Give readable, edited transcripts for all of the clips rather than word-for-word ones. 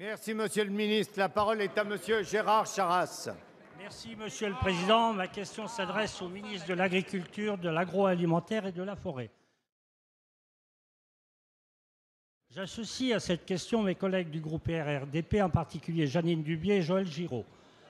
Merci, Monsieur le ministre. La parole est à Monsieur Gérard Charras. Merci, Monsieur le Président. Ma question s'adresse au ministre de l'Agriculture, de l'Agroalimentaire et de la Forêt. J'associe à cette question mes collègues du groupe RRDP, en particulier Jeannine Dubié et Joël Giraud.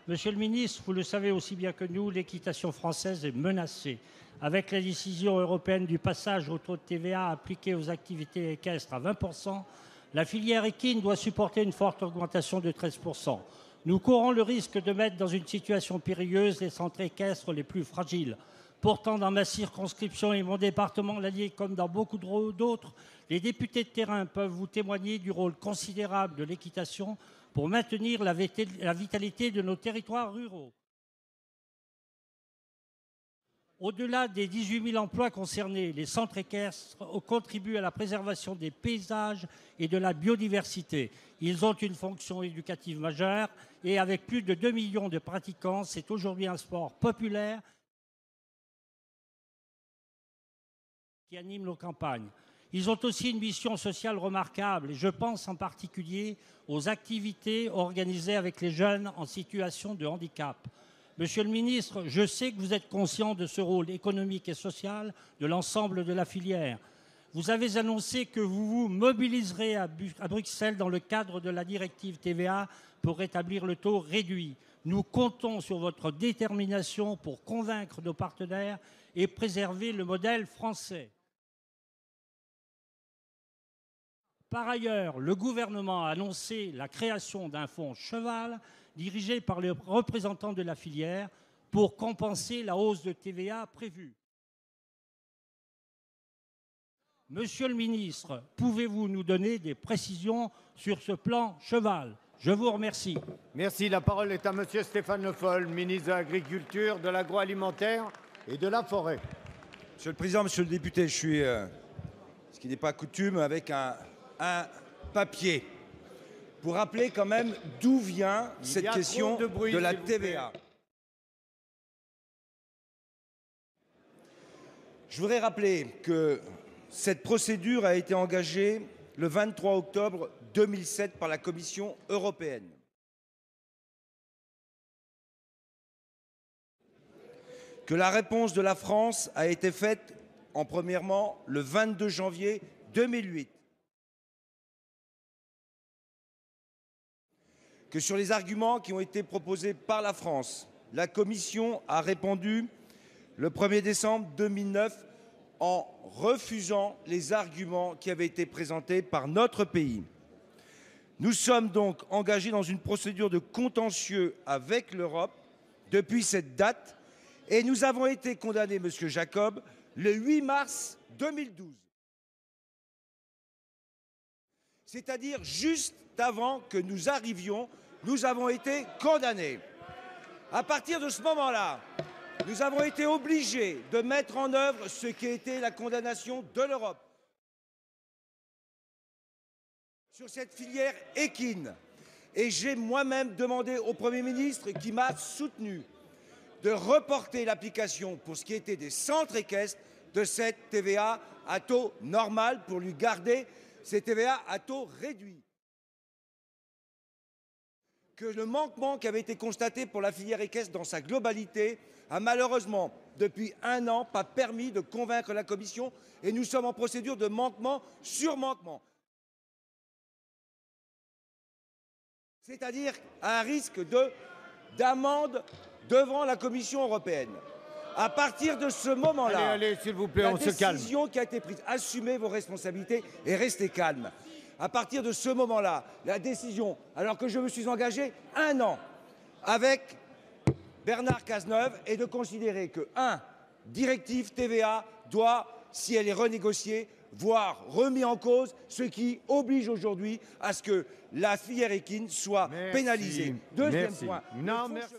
Monsieur le ministre, vous le savez aussi bien que nous, l'équitation française est menacée. Avec la décision européenne du passage au taux de TVA appliqué aux activités équestres à 20%, la filière équine doit supporter une forte augmentation de 13%. Nous courons le risque de mettre dans une situation périlleuse les centres équestres les plus fragiles. Pourtant, dans ma circonscription et mon département, l'Allier, comme dans beaucoup d'autres, les députés de terrain peuvent vous témoigner du rôle considérable de l'équitation pour maintenir la vitalité de nos territoires ruraux. Au-delà des 18 000 emplois concernés, les centres équestres contribuent à la préservation des paysages et de la biodiversité. Ils ont une fonction éducative majeure et avec plus de 2 millions de pratiquants, c'est aujourd'hui un sport populaire qui anime nos campagnes. Ils ont aussi une mission sociale remarquable et je pense en particulier aux activités organisées avec les jeunes en situation de handicap. Monsieur le ministre, je sais que vous êtes conscient de ce rôle économique et social de l'ensemble de la filière. Vous avez annoncé que vous vous mobiliserez à Bruxelles dans le cadre de la directive TVA pour rétablir le taux réduit. Nous comptons sur votre détermination pour convaincre nos partenaires et préserver le modèle français. Par ailleurs, le gouvernement a annoncé la création d'un fonds cheval dirigé par les représentants de la filière pour compenser la hausse de TVA prévue. Monsieur le ministre, pouvez-vous nous donner des précisions sur ce plan cheval? Je vous remercie. Merci. La parole est à Monsieur Stéphane Le Foll, ministre de l'Agriculture, de l'Agroalimentaire et de la Forêt. Monsieur le Président, Monsieur le député, je suis, ce qui n'est pas coutume, avec un papier pour rappeler quand même d'où vient cette question de la TVA. Je voudrais rappeler que cette procédure a été engagée le 23 octobre 2007 par la Commission européenne. Que la réponse de la France a été faite en premièrement le 22 janvier 2008. Que sur les arguments qui ont été proposés par la France, la Commission a répondu le 1er décembre 2009 en refusant les arguments qui avaient été présentés par notre pays. Nous sommes donc engagés dans une procédure de contentieux avec l'Europe depuis cette date et nous avons été condamnés, Monsieur Jacob, le 8 mars 2012. C'est-à-dire juste avant que nous arrivions, nous avons été condamnés. À partir de ce moment-là, nous avons été obligés de mettre en œuvre ce qui était la condamnation de l'Europe sur cette filière équine. Et j'ai moi-même demandé au Premier ministre, qui m'a soutenu, de reporter l'application pour ce qui était des centres équestres de cette TVA à taux normal pour lui garder ces TVA à taux réduit. Que le manquement qui avait été constaté pour la filière équestre dans sa globalité a malheureusement, depuis 1 an, pas permis de convaincre la Commission et nous sommes en procédure de manquement sur manquement. C'est-à-dire à un risque d'amende devant la Commission européenne. À partir de ce moment-là, allez, s'il vous plaît, on se calme. La décision qui a été prise, assumez vos responsabilités et restez calme. À partir de ce moment-là, la décision, alors que je me suis engagé 1 an avec Bernard Cazeneuve, est de considérer que, directive TVA doit, si elle est renégociée, voire remis en cause, ce qui oblige aujourd'hui à ce que la filière équine soit pénalisée. Deuxième point. Non, merci.